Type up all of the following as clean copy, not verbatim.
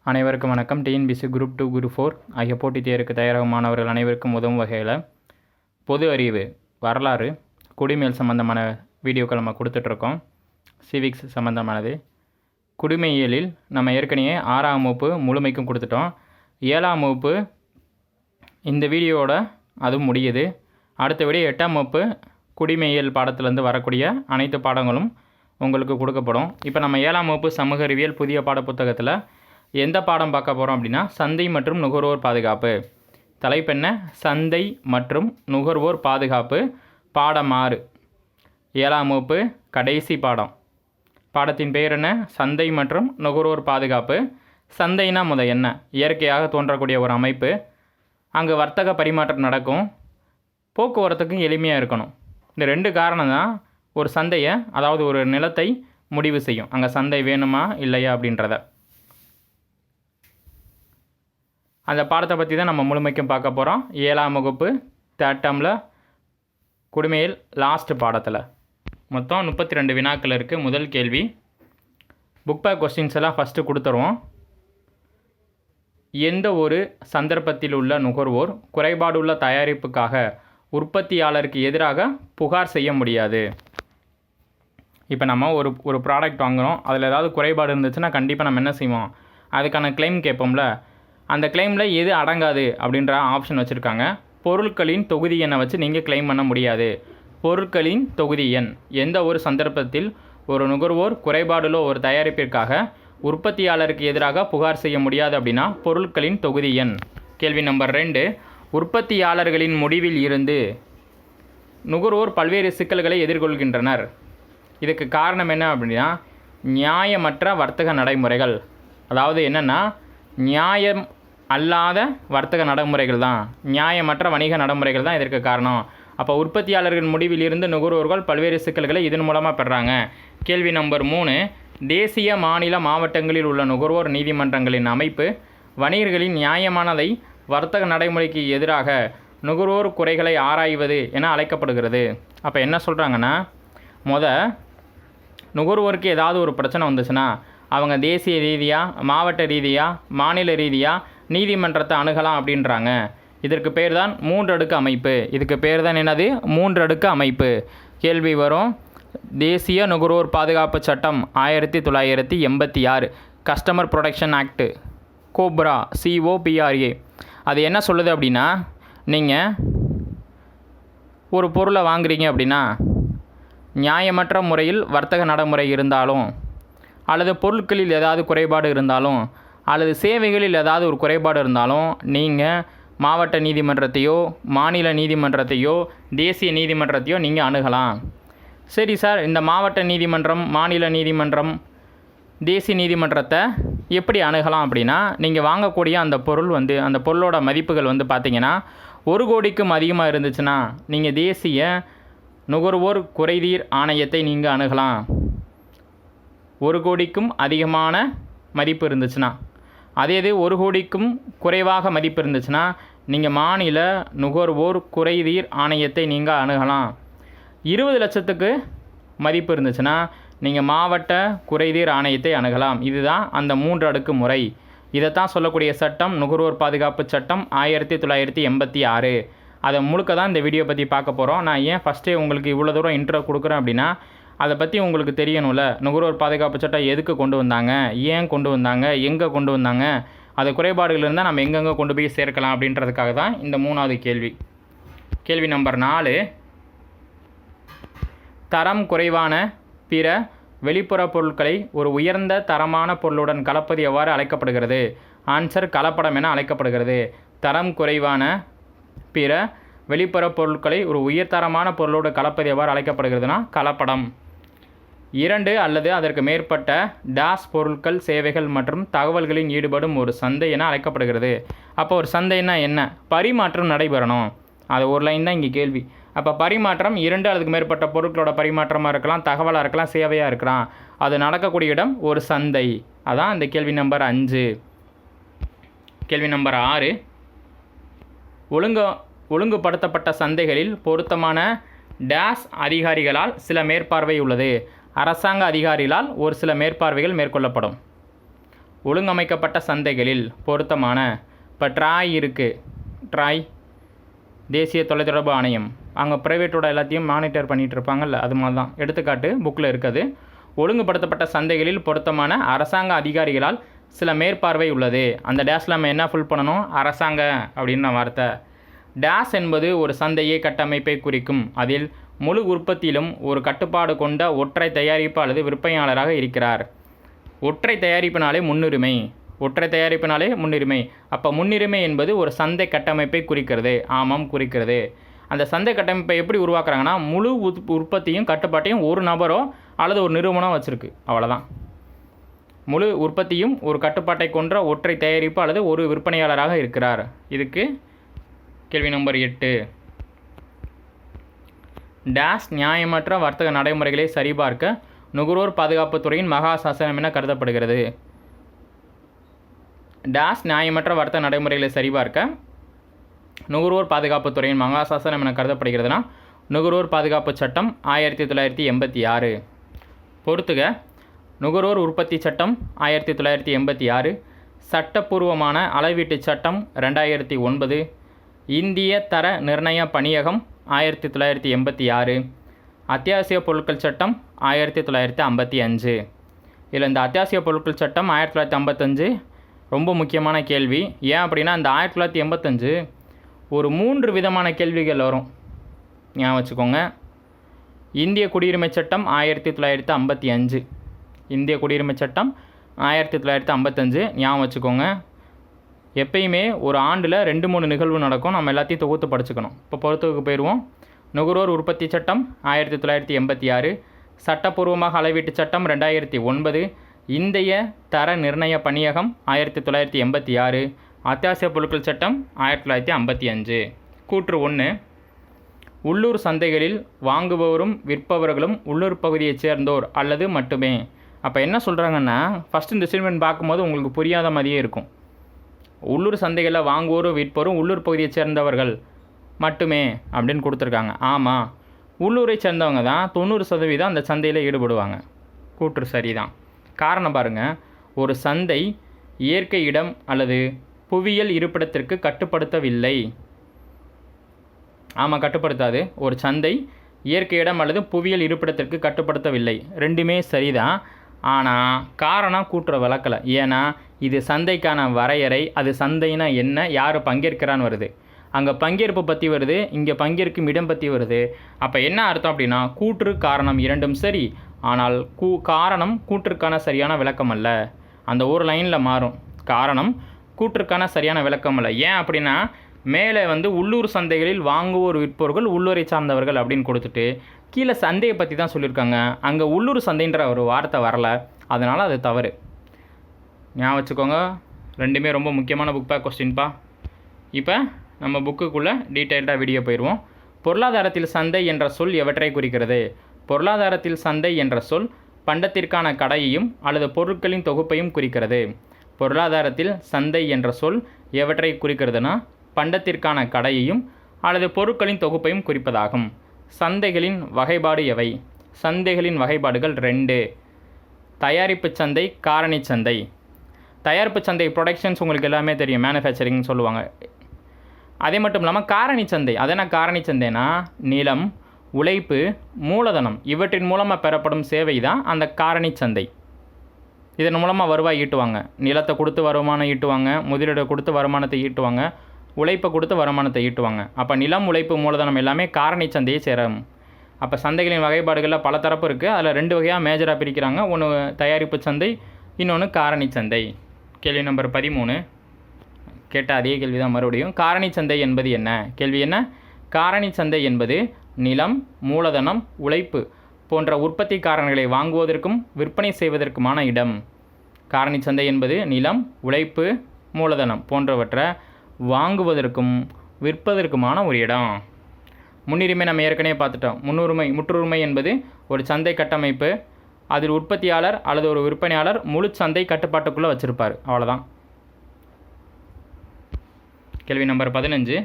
அனைவருக்கும் வணக்கம். TNPSC group 2 group 4 ஆகிய போட்டித் தேர்வுக்கு தயாராகும் மாணவர்கள் அனைவருக்கும் உதவும் வகையில் பொது அறிவு, வரலாறு, குடிமையியல் சம்பந்தமான வீடியோக்கள் நம்ம கொடுத்துட்ருக்கோம். சிவிக்ஸ் சம்பந்தமானது. குடிமையியலில் நம்ம ஏற்கனவே 6ஆம் வகுப்பு முழுமைக்கும் கொடுத்துட்டோம். 7ஆம் வகுப்பு இந்த வீடியோவோட அதுவும் முடியுது. அடுத்த வீடியோ 8ஆம் வகுப்பு குடிமையியல் பாடத்திலேருந்து வரக்கூடிய அனைத்து பாடங்களும் உங்களுக்கு கொடுக்கப்படும். இப்போ நம்ம 7ஆம் வகுப்பு சமூக அறிவியல் புதிய பாடப்புத்தகத்தில் எந்த பாடம் பார்க்க போகிறோம் அப்படின்னா, சந்தை மற்றும் நுகர்வோர் பாதுகாப்பு. தலைப்பெண்ண சந்தை மற்றும் நுகர்வோர் பாதுகாப்பு, பாடம் 6, 7ஆம் வகுப்பு கடைசி பாடம். பாடத்தின் பெயர் என்ன? சந்தை மற்றும் நுகர்வோர் பாதுகாப்பு. சந்தைனா என்ன? இயற்கையாக தோன்றக்கூடிய ஒரு அமைப்பு. அங்கே வர்த்தக பரிமாற்றம் நடக்கும், போக்குவரத்துக்கும் எளிமையாக இருக்கணும். இந்த 2 காரணம் தான் ஒரு சந்தையை, அதாவது ஒரு நிலத்தை முடிவு செய்யும். அங்கே சந்தை வேணுமா இல்லையா அப்படின்றத. அந்த பாடத்தை பற்றி தான் நம்ம முழுமைக்கும் பார்க்க போகிறோம். 7ஆம் வகுப்பு தேர்ட் டேர்மில் குடிமையில் லாஸ்ட் பாடத்தில் மொத்தம் 32 வினாக்கள் இருக்குது. முதல் கேள்வி, புக் பேக் கொஸ்டின்ஸ் எல்லாம் ஃபஸ்ட்டு கொடுத்துருவோம். எந்த ஒரு சந்தர்ப்பத்தில் உள்ள நுகர்வோர் குறைபாடுள்ள தயாரிப்புக்காக உற்பத்தியாளருக்கு எதிராக புகார் செய்ய முடியாது? இப்போ நம்ம ஒரு ப்ராடக்ட் வாங்குகிறோம், அதில் ஏதாவது குறைபாடு இருந்துச்சுன்னா கண்டிப்பாக நம்ம என்ன செய்வோம்? அதுக்கான கிளைம் கேட்போம்ல. அந்த கிளைமில் எது அடங்காது அப்படின்ற ஆப்ஷன் வச்சுருக்காங்க. பொருட்களின் தொகுதி எண்ணை வச்சு நீங்கள் கிளைம் பண்ண முடியாது. பொருட்களின் தொகுதி எண். எந்த ஒரு சந்தர்ப்பத்தில் ஒரு நுகர்வோர் குறைபாடுள்ள ஒரு தயாரிப்பிற்காக உற்பத்தியாளருக்கு எதிராக புகார் செய்ய முடியாது அப்படின்னா பொருட்களின் தொகுதி எண். கேள்வி நம்பர் 2, உற்பத்தியாளர்களின் முடிவில் இருந்து நுகர்வோர் பல்வேறு சிக்கல்களை எதிர்கொள்கின்றனர். இதுக்கு காரணம் என்ன அப்படின்னா, நியாயமற்ற வர்த்தக நடைமுறைகள். அதாவது என்னென்னா, நியாயம் அல்லாத வர்த்தக நடைமுறைகள் தான், நியாயமற்ற வணிக நடைமுறைகள் தான் இதற்கு காரணம். அப்போ உற்பத்தியாளர்கள் முடிவிலிருந்து நுகர்வோர்கள் பல்வேறு சிக்கல்களை இதன் மூலமாக பெறாங்க. கேள்வி நம்பர் 3, தேசிய, மாநில, மாவட்டங்களில் உள்ள நுகர்வோர் நீதிமன்றங்களின் அமைப்பு வணிகர்களின் நியாயமானதை வர்த்தக நடைமுறைக்கு எதிராக நுகர்வோர் குறைகளை ஆராய்வது என அழைக்கப்படுகிறது. அப்போ என்ன சொல்கிறாங்கன்னா, நுகர்வோருக்கு ஏதாவது ஒரு பிரச்சனை வந்துச்சுன்னா அவங்க தேசிய ரீதியாக, மாவட்ட ரீதியாக, மாநில ரீதியாக நீதிமன்றத்தை அணுகலாம் அப்படின்றாங்க. இதற்கு பேர் தான் 3 அடுக்கு அமைப்பு. இதுக்கு பேர் தான் என்னது? 3 அடுக்கு அமைப்பு. கேள்வி வரும், தேசிய நுகர்வோர் பாதுகாப்பு சட்டம் 1986, customer protection act, cobra, COPRA. அது என்ன சொல்லுது அப்படின்னா, நீங்கள் ஒரு பொருளை வாங்குறீங்க அப்படின்னா நியாயமற்ற முறையில் வர்த்தக நடைமுறை இருந்தாலும், அல்லது பொருட்களில் ஏதாவது குறைபாடு இருந்தாலும், அல்லது சேவைகளில் ஏதாவது ஒரு குறைபாடு இருந்தாலும் நீங்கள் மாவட்ட நீதிமன்றத்தையோ, மாநில நீதிமன்றத்தையோ, தேசிய நீதிமன்றத்தையோ நீங்கள் அணுகலாம். சரி சார், இந்த மாவட்ட நீதிமன்றம், மாநில நீதிமன்றம், தேசிய நீதிமன்றத்தை எப்படி அணுகலாம் அப்படின்னா, நீங்கள் வாங்கக்கூடிய அந்த பொருள் அந்த பொருளோட மதிப்புகள் பார்த்திங்கன்னா 1 கோடிக்கும் அதிகமாக இருந்துச்சுன்னா நீங்கள் தேசிய நுகர்வோர் குறைதீர் ஆணையத்தை நீங்கள் அணுகலாம். 1 கோடிக்கும் அதிகமான மதிப்பு இருந்துச்சுன்னா. அதே இது 1 கோடிக்கும் குறைவாக மதிப்பு இருந்துச்சுன்னா நீங்கள் மாநில நுகர்வோர் குறைதீர் ஆணையத்தை நீங்கள் அணுகலாம். 20 லட்சத்துக்கு மதிப்பு இருந்துச்சுன்னா நீங்கள் மாவட்ட குறைதீர் ஆணையத்தை அணுகலாம். இதுதான் அந்த 3 அடுக்கு முறை. இதைத்தான் சொல்லக்கூடிய சட்டம் நுகர்வோர் பாதுகாப்பு சட்டம் 1986. அதை முழுக்க தான் இந்த வீடியோ பற்றி பார்க்க போகிறோம். நான் ஏன் ஃபஸ்ட்டே உங்களுக்கு இவ்வளோ தூரம் இன்ட்ரோ கொடுக்குறேன் அப்படின்னா, அதை பற்றி உங்களுக்கு தெரியணும்ல. நுகர்வோர் பாதுகாப்பு சட்டம் எதுக்கு கொண்டு வந்தாங்க, ஏன் கொண்டு வந்தாங்க, எங்கே கொண்டு வந்தாங்க, அது குறைபாடுகள் இருந்தால் நம்ம எங்கெங்கே கொண்டு போய் சேர்க்கலாம் அப்படின்றதுக்காக தான் இந்த 3வது கேள்வி. கேள்வி நம்பர் 4, தரம் குறைவான பிற வெளிப்புற பொருட்களை ஒரு உயர்ந்த தரமான பொருளுடன் கலப்பது எவ்வாறு அழைக்கப்படுகிறது? ஆன்சர், கலப்படம் என அழைக்கப்படுகிறது. தரம் குறைவான பிற வெளிப்புற பொருட்களை ஒரு உயர்தரமான பொருளோடு கலப்பது எவ்வாறு அழைக்கப்படுகிறதுனா கலப்படம். 2 அல்லது அதற்கு மேற்பட்ட டாஸ் பொருட்கள், சேவைகள் மற்றும் தகவல்களில் ஈடுபடும் ஒரு சந்தை என அழைக்கப்படுகிறது. அப்போ ஒரு சந்தைன்னா என்ன? பரிமாற்றம் நடைபெறணும். அது ஒரு லைன் தான் இங்கே கேள்வி. அப்போ பரிமாற்றம் 2 அல்லதுக்கு மேற்பட்ட பொருட்களோட பரிமாற்றமாக இருக்கலாம், தகவலாக இருக்கலாம், சேவையாக இருக்கலாம். அது நடக்கக்கூடிய இடம் ஒரு சந்தை. அதான் இந்த கேள்வி நம்பர் 5. கேள்வி நம்பர் 6, ஒழுங்குபடுத்தப்பட்ட சந்தைகளில் பொருத்தமான டாஸ் அதிகாரிகளால் சில மேற்பார்வை உள்ளது. அரசாங்க அதிகாரிகளால் ஒரு சில மேற்பார்வைகள் மேற்கொள்ளப்படும். ஒழுங்கமைக்கப்பட்ட சந்தைகளில் பொருத்தமான, இப்போ ட்ராய் இருக்குது, ட்ராய் தேசிய தொலைத்தொடர்பு ஆணையம், அங்கே ப்ரைவேட்டோட எல்லாத்தையும் மானிட்டர் பண்ணிகிட்டு இருப்பாங்கல்ல, அது மாதிரி தான். எடுத்துக்காட்டு புக்கில் இருக்குது. ஒழுங்குபடுத்தப்பட்ட சந்தைகளில் பொருத்தமான அரசாங்க அதிகாரிகளால் சில மேற்பார்வை உள்ளது. அந்த டேஷில் நம்ம என்ன ஃபுல் பண்ணணும்? அரசாங்க அப்படின்ற வார்த்தை. டேஷ் என்பது ஒரு சந்தையை கட்டமைப்பை குறிக்கும். அதில் முழு உற்பத்தியிலும் ஒரு கட்டுப்பாடு கொண்ட ஒற்றை தயாரிப்பு அல்லது விற்பனையாளராக இருக்கிறார். ஒற்றை தயாரிப்பினாலே முன்னுரிமை. ஒற்றை தயாரிப்பினாலே முன்னுரிமை. அப்போ முன்னுரிமை என்பது ஒரு சந்தை கட்டமைப்பை குறிக்கிறது. ஆமாம், குறிக்கிறது. அந்த சந்தை கட்டமைப்பை எப்படி உருவாக்குறாங்கன்னா, முழு உற்பத்தியும் கட்டுப்பாட்டையும் ஒரு நபரோ அல்லது ஒரு நிறுவனம் வச்சுருக்கு. அவ்வளோதான். முழு உற்பத்தியும் ஒரு கட்டுப்பாட்டை கொன்ற ஒற்றை தயாரிப்பு அல்லது ஒரு விற்பனையாளராக இருக்கிறார். இதுக்கு கேள்வி நம்பர் 8. டேஷ் நியாயமற்ற வர்த்தக நடைமுறைகளை சரிபார்க்க நுகர்வோர் பாதுகாப்புத் துறையின் மகா சாசனம் என கருதப்படுகிறது. டேஷ் நியாயமற்ற வர்த்தக நடைமுறைகளை சரிபார்க்க நுகர்வோர் பாதுகாப்புத் துறையின் மகா சாசனம் என கருதப்படுகிறதுனா நுகர்வோர் பாதுகாப்பு சட்டம் 1986. பொறுத்துக. நுகர்வோர் உற்பத்தி சட்டம் 1986, சட்டப்பூர்வமான அளவீட்டு சட்டம் 2009, இந்திய தர நிர்ணய பணியகம் 1986, அத்தியாவசிய பொருட்கள் சட்டம் 1955. இதில் இந்த அத்தியாவசிய பொருட்கள் சட்டம் 1955 ரொம்ப முக்கியமான கேள்வி. ஏன் அப்படின்னா இந்த 1985 ஒரு 3 விதமான கேள்விகள் வரும். ஞாபகம் வச்சுக்கோங்க. இந்திய குடியுரிமை சட்டம் 1955, இந்திய குடியுரிமை சட்டம் 1955 ஞாபகம் வச்சுக்கோங்க. எப்பயுமே ஒரு ஆண்டில் 2-3 நிகழ்வு நடக்கும். நம்ம எல்லாத்தையும் தொகுத்து படிச்சுக்கணும். இப்போ பொறுத்துக்கு போயிடுவோம். நுகர்வோர் உற்பத்தி சட்டம் 1986, சட்டப்பூர்வமாக அளவீட்டு சட்டம் 2009, இந்திய தர நிர்ணய பணியகம் 1986, அத்தியாவசிய பொருட்கள் சட்டம் 1955. கூற்று 1. உள்ளூர் சந்தைகளில் வாங்குபவரும் விற்பவர்களும் உள்ளூர் பகுதியைச் சேர்ந்தோர் அல்லது மட்டுமே. அப்போ என்ன சொல்கிறாங்கன்னா, ஃபஸ்ட்டு இந்த ஸ்டேட்மெண்ட் பார்க்கும்போது உங்களுக்கு புரியாத மாதிரியே இருக்கும். உள்ளூர் சந்தைகளில் வாங்குவோரும் விற்பவரும் உள்ளூர் பகுதியைச் சேர்ந்தவர்கள் மட்டுமே அப்படின்னு கொடுத்துருக்காங்க. ஆமாம், உள்ளூரை சேர்ந்தவங்க தான் 90% அந்த சந்தையில் ஈடுபடுவாங்க. கூற்று சரிதான். காரணம் பாருங்கள், ஒரு சந்தை இயற்கை இடம் அல்லது புவியியல் இருப்பிடத்திற்கு கட்டுப்படுத்தவில்லை. ஆமாம், கட்டுப்படுத்தாது. ஒரு சந்தை இயற்கை இடம் அல்லது புவியியல் இருப்பிடத்திற்கு கட்டுப்படுத்தவில்லை. ரெண்டுமே சரிதான். ஆனால் காரணம் கூற்ற விளக்கலை. ஏன்னா இது சந்தைக்கான வரையறை. அது சந்தைனா என்ன, யார் பங்கேற்கிறான்னு வருது. அங்கே பங்கேற்பு பற்றி வருது, இங்கே பங்கேற்கும் இடம் பற்றி வருது. அப்போ என்ன அர்த்தம் அப்படின்னா, கூற்று காரணம் இரண்டும் சரி. ஆனால் காரணம் கூற்றுக்கான சரியான விளக்கம் அல்ல. அந்த ஒரு லைனில் மாறும். காரணம் கூற்றுக்கான சரியான விளக்கம் அல்ல. ஏன் அப்படின்னா, மேலே உள்ளூர் சந்தைகளில் வாங்குவோர் விற்பவர்கள் உள்ளூரை சார்ந்தவர்கள் அப்படின்னு கொடுத்துட்டு கீழே சந்தையை பற்றி தான் சொல்லியிருக்காங்க. அங்கே உள்ளூர் சந்தைன்ற ஒரு வார்த்தை வரலை. அதனால் அது தவறு. ஞாபகம் வச்சுக்கோங்க. ரெண்டுமே ரொம்ப முக்கியமான புக் பேக் கொஸ்டின்ப்பா. இப்போ நம்ம புக்குக்குள்ளே டீட்டெயில்டாக வீடியோ போயிடுவோம். பொருளாதாரத்தில் சந்தை என்ற சொல் எவற்றை குறிக்கிறது? பொருளாதாரத்தில் சந்தை என்ற சொல் பண்டத்திற்கான கடையையும் அல்லது பொருட்களின் தொகுப்பையும் குறிக்கிறது. பொருளாதாரத்தில் சந்தை என்ற சொல் எவற்றை குறிக்கிறதுனா பண்டத்திற்கான கடையையும் அல்லது பொருட்களின் தொகுப்பையும் குறிப்பதாகும். சந்தைகளின் வகைப்பாடு எவை? சந்தைகளின் வகைப்பாடுகள் 2. தயாரிப்பு சந்தை, காரணி சந்தை. தயாரிப்பு சந்தை ப்ரொடக்ஷன்ஸ் உங்களுக்கு எல்லாமே தெரியும், மேனுஃபேக்சரிங்னு சொல்லுவாங்க. அதே மட்டும் இல்லாமல் காரணி சந்தை. அதனால் காரணி சந்தைனா நிலம், உழைப்பு, மூலதனம் இவற்றின் மூலமாக பெறப்படும் சேவை தான் அந்த காரணி சந்தை. இதன் மூலமாக வருவாய் ஈட்டுவாங்க. நிலத்தை கொடுத்து வருமானம் ஈட்டுவாங்க, முதலீடை கொடுத்து வருமானத்தை ஈட்டுவாங்க, உழைப்பை கொடுத்து வருமானத்தை ஈட்டுவாங்க. அப்போ நிலம், உழைப்பு, மூலதனம் எல்லாமே காரணி சந்தையை சேரும். அப்போ சந்தைகளின் வகைப்பாடுகளில் பல தரப்பு இருக்குது. அதில் 2 வகையாக மேஜராக பிரிக்கிறாங்க. ஒன்று தயாரிப்பு சந்தை, இன்னொன்று காரணி சந்தை. கேள்வி நம்பர் 13 கேட்ட அதே கேள்வி தான் மறுபடியும். காரணி சந்தை என்பது என்ன? கேள்வி என்ன? காரணி சந்தை என்பது நிலம், மூலதனம், உழைப்பு போன்ற உற்பத்தி காரணிகளை வாங்குவதற்கும் விற்பனை செய்வதற்குமான இடம். காரணி சந்தை என்பது நிலம், உழைப்பு, மூலதனம் போன்றவற்றை வாங்குவதற்கும் விற்பதற்குமான ஒரு இடம். முன்னுரிமை நம்ம ஏற்கனவே பார்த்துட்டோம். முற்றுரிமை என்பது ஒரு சந்தை கட்டமைப்பு. அதில் உற்பத்தியாளர் அல்லது ஒரு விற்பனையாளர் முழு சந்தை கட்டுப்பாட்டுக்குள்ளே வச்சுருப்பார். அவ்வளோதான். கேள்வி நம்பர் 15.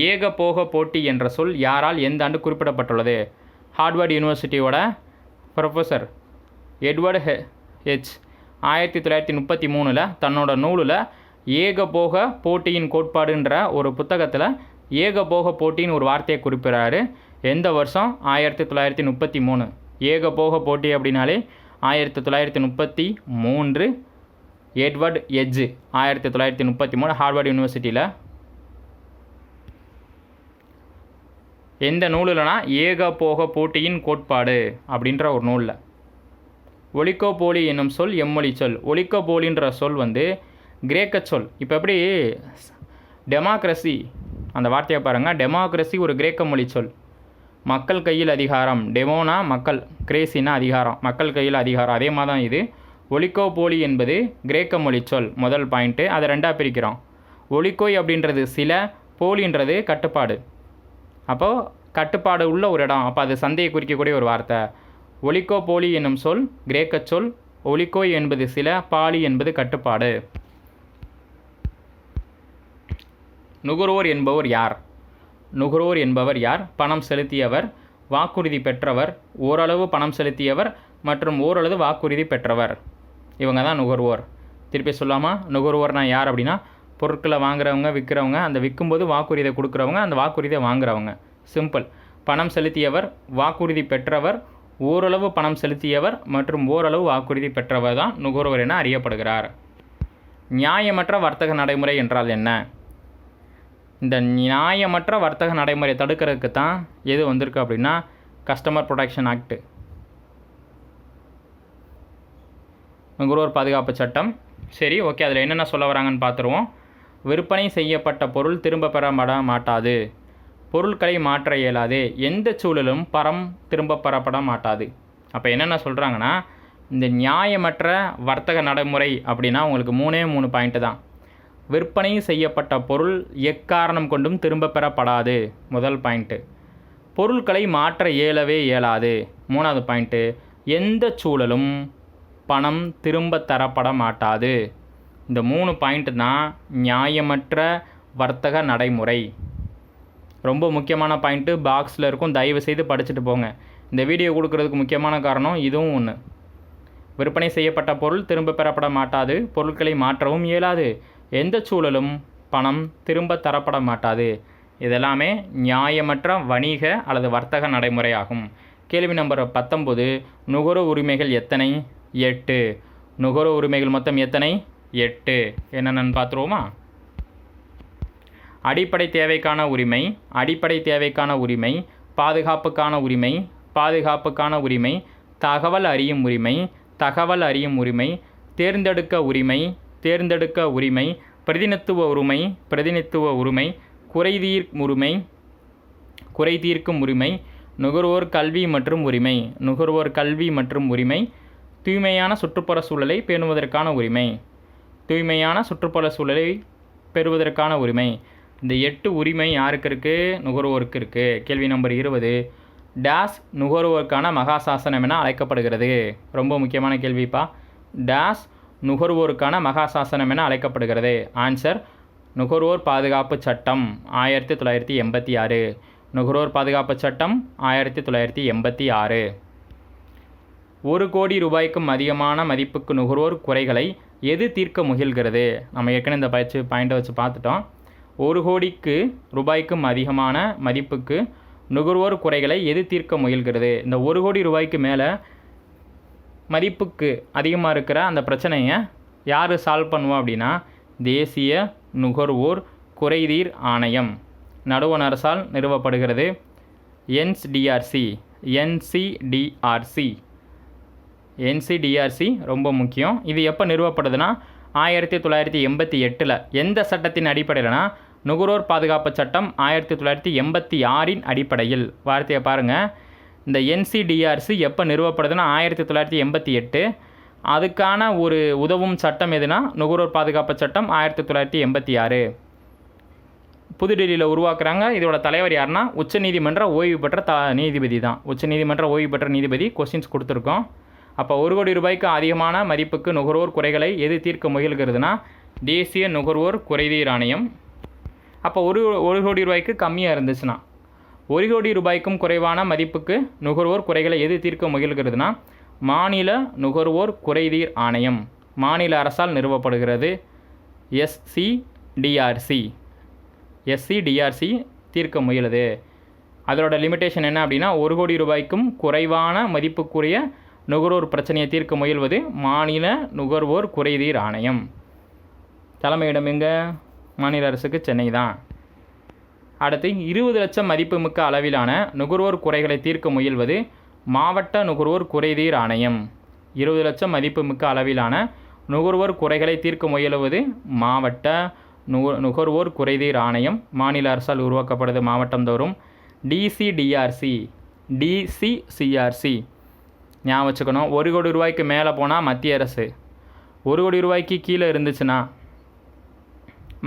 ஏகபோக போட்டி என்ற சொல் யாரால் எந்த ஆண்டு குறிப்பிடப்பட்டுள்ளது? ஹார்வர்ட் யூனிவர்சிட்டியோட ப்ரொஃபஸர் எட்வர்ட் ஹெச் 1933 தன்னோட நூலில் ஏகபோக போட்டியின் கோட்பாடுன்ற ஒரு புத்தகத்தில் ஏகபோக போட்டின்னு ஒரு வார்த்தையை குறிப்பிட்றாரு. எந்த வருஷம்? 1933. ஏகபோக போட்டி அப்படின்னாலே 1933. எட்வர்ட் எட்ஜ் 1933 ஹார்வர்ட் யூனிவர்சிட்டியில். எந்த நூலுலனா ஏகபோக போட்டியின் கோட்பாடு அப்படின்ற ஒரு நூலில். ஒலிகோபோலி என்னும் சொல் எம்மொழி சொல். ஒலிகோபோலின்ற சொல் கிரேக்க சொல். இப்போ எப்படி டெமோக்ரஸி அந்த வார்த்தையை பாருங்கள், டெமோக்ரஸி ஒரு கிரேக்க மொழி சொல். மக்கள் கையில் அதிகாரம், டெமோனா மக்கள், கிரேசினா அதிகாரம், மக்கள் கையில் அதிகாரம். அதே மாதிரி தான் இது. ஒலிகோபோலி என்பது கிரேக்க மொழி சொல். முதல் பாயிண்ட்டு. அதை ரெண்டாக பிரிக்கிறோம். ஒலிகோய் அப்படின்றது சில, போலின்றது கட்டுப்பாடு. அப்போது கட்டுப்பாடு உள்ள ஒரு இடம், அப்போ அது சந்தையை குறிக்கக்கூடிய ஒரு வார்த்தை. ஒலிகோபோலி என்னும் சொல் கிரேக்க சொல். ஒலிகோய் என்பது சில, பாலி என்பது கட்டுப்பாடு. நுகர்வோர் என்பவர் யார்? நுகர்வோர் என்பவர் யார்? பணம் செலுத்தியவர், வாக்குறுதி பெற்றவர், ஓரளவு பணம் செலுத்தியவர் மற்றும் ஓரளவு வாக்குறுதி பெற்றவர். இவங்க தான் நுகர்வோர். திருப்பி சொல்லாமா? நுகர்வோர்னா யார் அப்படின்னா பொருட்களை வாங்குறவங்க, விற்கிறவங்க, அந்த விற்கும்போது வாக்குறுதியை கொடுக்குறவங்க, அந்த வாக்குறுதியை வாங்குறவங்க. சிம்பிள். பணம் செலுத்தியவர், வாக்குறுதி பெற்றவர், ஓரளவு பணம் செலுத்தியவர் மற்றும் ஓரளவு வாக்குறுதி பெற்றவர் தான் நுகர்வோர் என அறியப்படுகிறார். நியாயமற்ற வர்த்தக நடைமுறை என்றால் என்ன? இந்த நியாயமற்ற வர்த்தக நடைமுறை தடுக்கிறதுக்கு தான் எது வந்திருக்கு அப்படின்னா கஸ்டமர் ப்ரொடெக்ஷன் ஆக்ட், நுகர்வோர் பாதுகாப்பு சட்டம். சரி, ஓகே. அதில் என்னென்ன சொல்ல வராங்கன்னு பார்த்துருவோம். விற்பனை செய்யப்பட்ட பொருள் திரும்ப பெறப்பட மாட்டாது, பொருட்களை மாற்ற இயலாது, எந்த சூழலும் பணம் திரும்ப பெறப்பட மாட்டாது. அப்போ என்னென்ன சொல்கிறாங்கன்னா, இந்த நியாயமற்ற வர்த்தக நடைமுறை அப்படின்னா உங்களுக்கு 3 பாயிண்ட்டு தான். விற்பனை செய்யப்பட்ட பொருள் எக்காரணம் கொண்டும் திரும்ப பெறப்படாது, முதல் பாயிண்ட்டு. பொருட்களை மாற்ற இயலாது, 3வது பாயிண்ட்டு. எந்த சூழலும் பணம் திரும்ப தரப்பட மாட்டாது. இந்த 3 பாயிண்ட்டு தான் நியாயமற்ற வர்த்தக நடைமுறை. ரொம்ப முக்கியமான பாயிண்ட்டு பாக்ஸில் இருக்கும், தயவு செய்து படிச்சுட்டு போங்க. இந்த வீடியோ கொடுக்கறதுக்கு முக்கியமான காரணம் இதுவும் ஒன்று. விற்பனை செய்யப்பட்ட பொருள் திரும்ப பெறப்பட மாட்டாது, பொருட்களை மாற்றவும் இயலாது, எந்த சூழலும் பணம் திரும்ப தரப்பட மாட்டாது. இதெல்லாமே நியாயமற்ற வணிக அல்லது வர்த்தக நடைமுறை ஆகும். கேள்வி நம்பர் 19. நுகர்வோர் உரிமைகள் எத்தனை? 8. நுகர்வோர் உரிமைகள் மொத்தம் எத்தனை? 8. என்னென்னு பார்த்துருவோமா? அடிப்படை தேவைக்கான உரிமை, அடிப்படை தேவைக்கான உரிமை, பாதுகாப்புக்கான உரிமை, பாதுகாப்புக்கான உரிமை, தகவல் அறியும் உரிமை, தகவல் அறியும் உரிமை, தேர்ந்தெடுக்க உரிமை, தேர்ந்தெடுக்க உரிமை, பிரதிநித்துவ உரிமை, பிரதிநித்துவ உரிமை, குறைதீர்க்கும் உரிமை, குறைதீர்க்கும் உரிமை, நுகர்வோர் கல்வி மற்றும் உரிமை, நுகர்வோர் கல்வி மற்றும் உரிமை, தூய்மையான சுற்றுப்புற சூழலை பேணுவதற்கான உரிமை, தூய்மையான சுற்றுப்புற சூழலை பெறுவதற்கான உரிமை. இந்த 8 உரிமை யாருக்கு இருக்குது? நுகர்வோருக்கு இருக்குது. கேள்வி நம்பர் 20. டேஸ் நுகர்வோருக்கான மகாசாசனம் என அழைக்கப்படுகிறது. ரொம்ப முக்கியமான கேள்விப்பா. டேஸ் நுகர்வோருக்கான மகாசாசனம் என அழைக்கப்படுகிறது. ஆன்சர் நுகர்வோர் பாதுகாப்பு சட்டம் 1986. நுகர்வோர் பாதுகாப்பு சட்டம் 1986. 1 கோடி ரூபாய்க்கும் அதிகமான மதிப்புக்கு நுகர்வோர் குறைகளை எது தீர்க்க முயல்கிறது? நம்ம ஏற்கனவே இந்த பாயிண்டை வச்சு பார்த்துட்டோம். 1 கோடிக்கு ரூபாய்க்கும் அதிகமான மதிப்புக்கு நுகர்வோர் குறைகளை எது தீர்க்க முயல்கிறது? இந்த 1 கோடி ரூபாய்க்கு மேலே மதிப்புக்கு அதிகமாக இருக்கிற அந்த பிரச்சனையை யார் சால்வ் பண்ணுவோம் அப்படின்னா தேசிய நுகர்வோர் குறைதீர் ஆணையம் நடுவண் அரசால் நிறுவப்படுகிறது. என்சிடிஆர்சி, என்சிடிஆர்சி ரொம்ப முக்கியம். இது எப்போ நிறுவப்படுதுன்னா 1988. எந்த சட்டத்தின் அடிப்படையில்னா நுகர்வோர் பாதுகாப்பு சட்டம் 1986 அடிப்படையில். வார்த்தையை பாருங்கள். இந்த என்சிடிஆர்சி எப்போ நிறுவப்படுதுன்னா 1988. அதுக்கான ஒரு உதவும் சட்டம் எதுனா நுகர்வோர் பாதுகாப்பு சட்டம் 1986. புதுடெல்லியில் உருவாக்குறாங்க. இதோட தலைவர் யாருன்னா உச்சநீதிமன்ற ஓய்வு பெற்ற நீதிபதி தான். உச்சநீதிமன்ற ஓய்வு பெற்ற நீதிபதி. கொஸ்டின்ஸ் கொடுத்துருக்கோம். அப்போ 1 கோடி ரூபாய்க்கு அதிகமான மதிப்புக்கு நுகர்வோர் குறைகளை எது தீர்க்க முயல்கிறதுனா தேசிய நுகர்வோர் குறைதீர் ஆணையம். அப்போ 1 கோடி ரூபாய்க்கு கம்மியாக இருந்துச்சுன்னா 1 கோடி ரூபாய்க்கும் குறைவான மதிப்புக்கு நுகர்வோர் குறைகளை எது தீர்க்க முயல்கிறதுனா மாநில நுகர்வோர் குறைதீர் ஆணையம். மாநில அரசால் நிறுவப்படுகிறது. எஸ்சிடிஆர்சி தீர்க்க முயலுது. அதோட லிமிட்டேஷன் என்ன அப்படின்னா 1 கோடி ரூபாய்க்கும் குறைவான மதிப்புக்குரிய நுகர்வோர் பிரச்சனையை தீர்க்க முயல்வது மாநில நுகர்வோர் குறைதீர் ஆணையம். தலைமையிடம் எங்கே? மாநில அரசுக்கு சென்னை தான். அடுத்து 20 லட்சம் மதிப்புமிக்க அளவிலான நுகர்வோர் குறைகளை தீர்க்க முயல்வது மாவட்ட நுகர்வோர் குறைதீர் ஆணையம். 20 லட்சம் மதிப்புமிக்க அளவிலான நுகர்வோர் குறைகளை தீர்க்க முயலுவது மாவட்ட நுகர்வோர் குறைதீர் ஆணையம். மாநில அரசால் உருவாக்கப்படுது மாவட்டம் தோறும். டிசிசிஆர்சி ஞாபகம் வச்சுக்கணும். 1 கோடி ரூபாய்க்கு மேலே போனால் மத்திய அரசு, 1 கோடி ரூபாய்க்கு கீழே இருந்துச்சுன்னா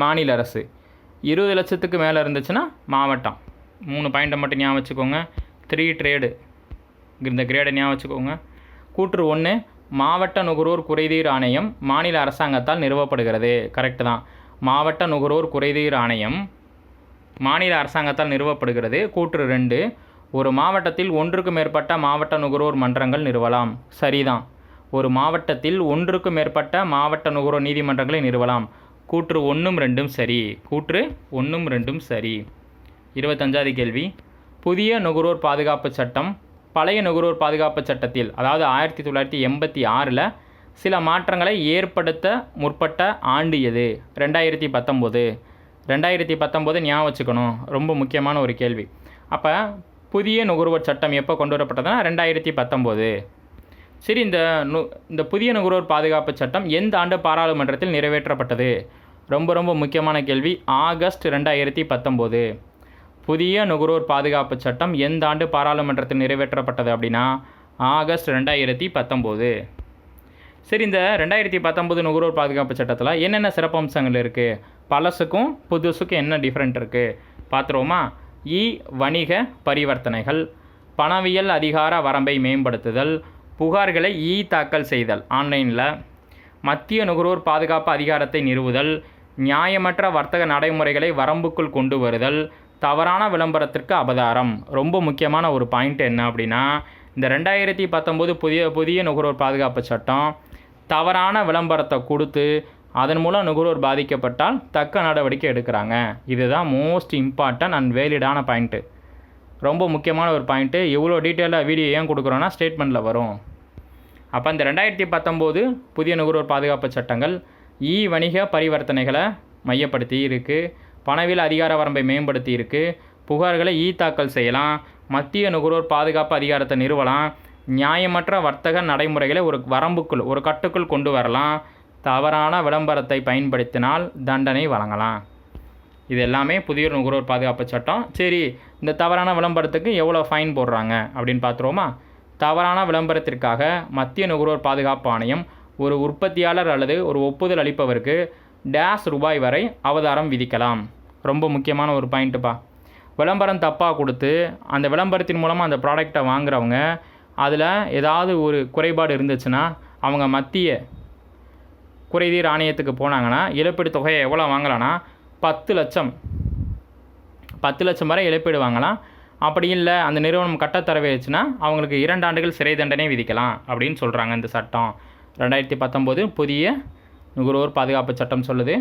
மாநில அரசு, 20 லட்சத்துக்கு மேலே இருந்துச்சுன்னா மாவட்டம். 3 பாயிண்ட்டை மட்டும் ஞாபகம் வச்சுக்கோங்க. 3 ட்ரேடு, இந்த கிரேடை ஞாபகம் வச்சுக்கோங்க. கூற்று 1, மாவட்ட நுகர்வோர் குறைதீர் ஆணையம் மாநில அரசாங்கத்தால் நிறுவப்படுகிறது. கரெக்டு தான். மாவட்ட நுகர்வோர் குறைதீர் ஆணையம் மாநில அரசாங்கத்தால் நிறுவப்படுகிறது. கூற்று 2, ஒரு மாவட்டத்தில் 1க்கு மேற்பட்ட மாவட்ட நுகர்வோர் மன்றங்கள் நிறுவலாம். சரிதான். ஒரு மாவட்டத்தில் 1க்கு மேற்பட்ட மாவட்ட நுகர்வோர் நீதிமன்றங்களை நிறுவலாம். கூற்று 1ம் 2ம் சரி. கூற்று 1ம் 2ம் சரி. 25வது கேள்வி. புதிய நுகர்வோர் பாதுகாப்பு சட்டம் பழைய நுகர்வோர் பாதுகாப்பு சட்டத்தில், அதாவது 1986 சில மாற்றங்களை ஏற்படுத்த முற்பட்ட ஆண்டு எது? 2019. 2019 ஞாபகம் வச்சுக்கணும், ரொம்ப முக்கியமான ஒரு கேள்வி. அப்போ புதிய நுகர்வோர் சட்டம் எப்போ கொண்டு வரப்பட்டதுன்னா 2019. சரி, இந்த புதிய நுகர்வோர் பாதுகாப்பு சட்டம் எந்த ஆண்டு பாராளுமன்றத்தில் நிறைவேற்றப்பட்டது? ரொம்ப முக்கியமான கேள்வி. ஆகஸ்ட் 2019. புதிய நுகர்வோர் பாதுகாப்பு சட்டம் எந்த ஆண்டு பாராளுமன்றத்தில் நிறைவேற்றப்பட்டது அப்படின்னா ஆகஸ்ட் 2019. சரி, இந்த 2019 நுகர்வோர் பாதுகாப்பு சட்டத்தில் என்னென்ன சிறப்பம்சங்கள் இருக்குது? பழசுக்கும் புதுசுக்கும் என்ன டிஃப்ரெண்ட் இருக்குது பார்த்துருவோமா? வணிக பரிவர்த்தனைகள், பணவியல் அதிகார வரம்பை மேம்படுத்துதல், புகார்களை தாக்கல் செய்தல் ஆன்லைனில், மத்திய நுகர்வோர் பாதுகாப்பு அதிகாரத்தை நிறுவுதல், நியாயமற்ற வர்த்தக நடைமுறைகளை வரம்புக்குள் கொண்டு வருதல், தவறான விளம்பரத்திற்கு அபராதம். ரொம்ப முக்கியமான ஒரு பாயிண்ட் என்ன அப்படின்னா, இந்த 2019 புதிய நுகர்வோர் பாதுகாப்பு சட்டம் தவறான விளம்பரத்தை கொடுத்து அதன் மூலம் நுகர்வோர் பாதிக்கப்பட்டால் தக்க நடவடிக்கை எடுக்கிறாங்க. இதுதான் மோஸ்ட் இம்பார்ட்டன்ட் அண்ட் வேலிடான பாயிண்ட்டு. ரொம்ப முக்கியமான ஒரு பாயிண்ட்டு. இவ்வளோ டீட்டெயிலாக வீடியோ ஏன் கொடுக்குறோன்னா ஸ்டேட்மெண்ட்டில் வரும். அப்போ இந்த 2019 புதிய நுகர்வோர் பாதுகாப்பு சட்டங்கள் வணிக பரிவர்த்தனைகளை மையப்படுத்தி இருக்குது, பணவியல் அதிகார வரம்பை மேம்படுத்தி இருக்குது, புகார்களை தாக்கல் செய்யலாம், மத்திய நுகர்வோர் பாதுகாப்பு அதிகாரத்தை நிறுவலாம், நியாயமற்ற வர்த்தக நடைமுறைகளை ஒரு வரம்புக்குள் ஒரு கட்டுக்குள் கொண்டு வரலாம், தவறான விளம்பரத்தை பயன்படுத்தினால் தண்டனை வழங்கலாம். இது எல்லாமே புதிய நுகர்வோர் பாதுகாப்பு சட்டம். சரி, இந்த தவறான விளம்பரத்துக்கு எவ்வளோ ஃபைன் போடுறாங்க அப்படின்னு பார்த்துருவோமா? தவறான விளம்பரத்திற்காக மத்திய நுகர்வோர் பாதுகாப்பு ஆணையம் ஒரு உற்பத்தியாளர் அல்லது ஒரு ஒப்புதல் அளிப்பவருக்கு ரூபாய் வரை அபராதம் விதிக்கலாம். ரொம்ப முக்கியமான ஒரு பாயிண்ட்டுப்பா. விளம்பரம் தப்பாக கொடுத்து அந்த விளம்பரத்தின் மூலமாக அந்த ப்ராடக்டை வாங்குறவங்க அதில் ஏதாவது ஒரு குறைபாடு இருந்துச்சுன்னா அவங்க மத்திய குறைதீர் ஆணையத்துக்கு போனாங்கன்னா இழப்பீடு தொகையை எவ்வளோ வாங்கலாம்னா 10 லட்சம் வரை இழப்பீடு வாங்கலாம். அப்படி இல்லை அந்த நிறுவனம் கட்டத்தரவேச்சுன்னா அவங்களுக்கு 2 ஆண்டுகள் சிறை தண்டனை விதிக்கலாம் அப்படின்னு சொல்கிறாங்க இந்த சட்டம். 2019 புதிய நுகர்வோர் பாதுகாப்பு சட்டம் சொல்லுது,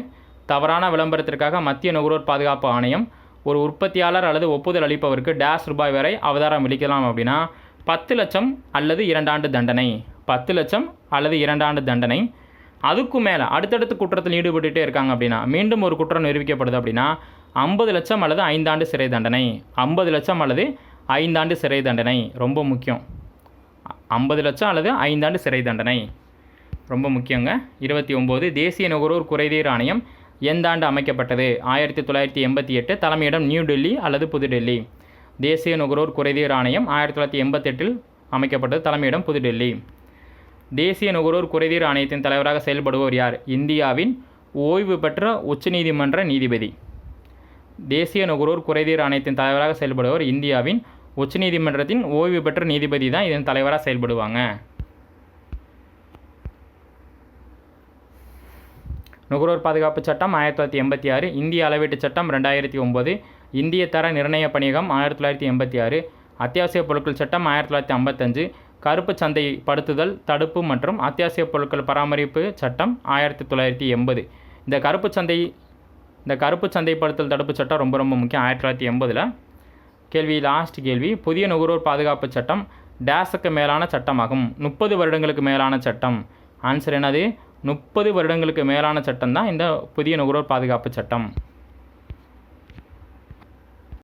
தவறான விளம்பரத்திற்காக மத்திய நுகர்வோர் பாதுகாப்பு ஆணையம் ஒரு உற்பத்தியாளர் அல்லது ஒப்புதல் அளிப்பவருக்கு ரூபாய் வரை அபராதம் விதிக்கலாம். அப்படின்னா 10 லட்சம் அல்லது 2 ஆண்டு தண்டனை. 10 லட்சம் அல்லது 2 ஆண்டு தண்டனை. அதுக்கு மேலே அடுத்தடுத்து குற்றத்தில் ஈடுபட்டுகிட்டே இருக்காங்க அப்படின்னா, மீண்டும் ஒரு குற்றம் நிரூபிக்கப்படுது அப்படின்னா 50 லட்சம் அல்லது 5 ஆண்டு சிறை தண்டனை. 50 லட்சம் அல்லது 5 ஆண்டு சிறை தண்டனை ரொம்ப முக்கியம். 50 லட்சம் அல்லது 5 ஆண்டு சிறை தண்டனை ரொம்ப முக்கியங்க. 29 தேசிய நுகர்வோர் குறைதீர் ஆணையம் எந்த ஆண்டு அமைக்கப்பட்டது? 1988. தலைமையிடம் நியூ டெல்லி அல்லது புதுடெல்லி. தேசிய நுகர்வோர் குறைதீர் ஆணையம் 1988 அமைக்கப்பட்டது. தலைமையிடம் புதுடெல்லி. தேசிய நுகர்வோர் குறைதீர் ஆணையத்தின் தலைவராக செயல்படுவோர் யார்? இந்தியாவின் ஓய்வு பெற்ற உச்சநீதிமன்ற நீதிபதி. தேசிய நுகர்வோர் குறைதீர் ஆணையத்தின் தலைவராக செயல்படுவோர் இந்தியாவின் உச்சநீதிமன்றத்தின் ஓய்வு பெற்ற நீதிபதி தான் இதன் தலைவராக செயல்படுவாங்க. நுகர்வோர் பாதுகாப்பு சட்டம் 1986, இந்திய அளவீட்டு சட்டம் 2009, இந்திய தர நிர்ணய பணியகம் 1986, அத்தியாவசிய பொருட்கள் சட்டம் 1955, கருப்பு சந்தைப்படுத்துதல் தடுப்பு மற்றும் அத்தியாவசிய பொருட்கள் பராமரிப்பு சட்டம் 1980. இந்த கருப்பு சந்தைப்படுத்தல் தடுப்பு சட்டம் ரொம்ப ரொம்ப முக்கியம் 1980. கேள்வி, லாஸ்ட் கேள்வி. புதிய நுகர்வோர் பாதுகாப்பு சட்டம் டேஸுக்கு மேலான சட்டமாகும். 30 வருடங்களுக்கு மேலான சட்டம். ஆன்சர் என்னது? 30 வருடங்களுக்கு மேலான சட்டம் தான் இந்த புதிய நுகர்வோர் பாதுகாப்பு சட்டம்.